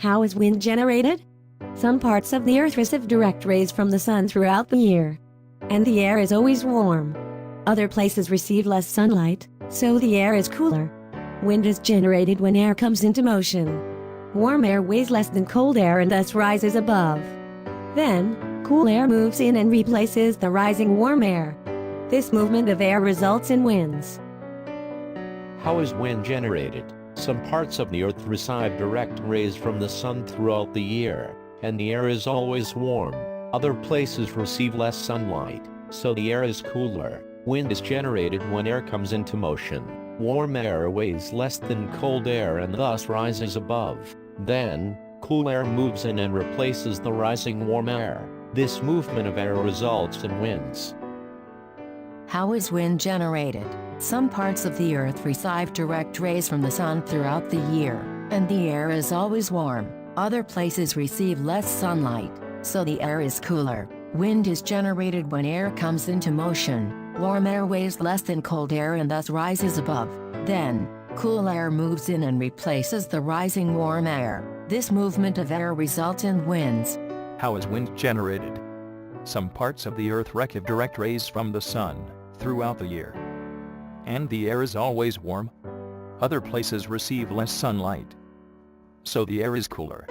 How is wind generated? Some parts of the earth receive direct rays from the sun throughout the year, and the air is always warm. Other places receive less sunlight, so the air is cooler. Wind is generated when air comes into motion. Warm air weighs less than cold air and thus rises above. Then, cool air moves in and replaces the rising warm air. This movement of air results in winds. How is wind generated? Some parts of the earth receive direct rays from the sun throughout the year, and the air is always warm. Other places receive less sunlight, so the air is cooler. Wind is generated when air comes into motion. Warm air weighs less than cold air and thus rises above. Then, cool air moves in and replaces the rising warm air. This movement of air results in winds. How is wind generated? Some parts of the earth receive direct rays from the sun throughout the year, and the air is always warm. Other places receive less sunlight, so the air is cooler. Wind is generated when air comes into motion. Warm air weighs less than cold air and thus rises above. Then, cool air moves in and replaces the rising warm air. This movement of air results in winds. How is wind generated? Some parts of the earth receive direct rays from the sun throughout the year, and the air is always warm. Other places receive less sunlight, so the air is cooler.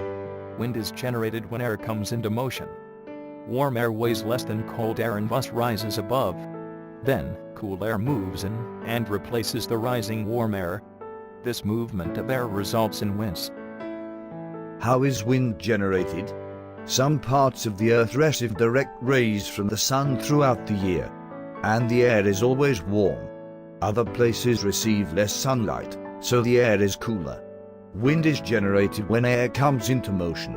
Wind is generated when air comes into motion. Warm air weighs less than cold air and thus rises above. Then, cool air moves in and replaces the rising warm air. This movement of air results in winds. How is wind generated? Some parts of the earth receive direct rays from the sun throughout the year, and the air is always warm. Other places receive less sunlight, so the air is cooler. Wind is generated when air comes into motion.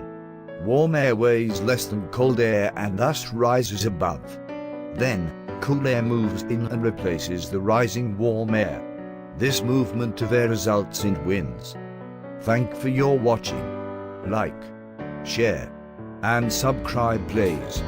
Warm air weighs less than cold air and thus rises above. Then, cool air moves in and replaces the rising warm air. This movement of air results in winds. Thank for your watching. Like, share, and subscribe please.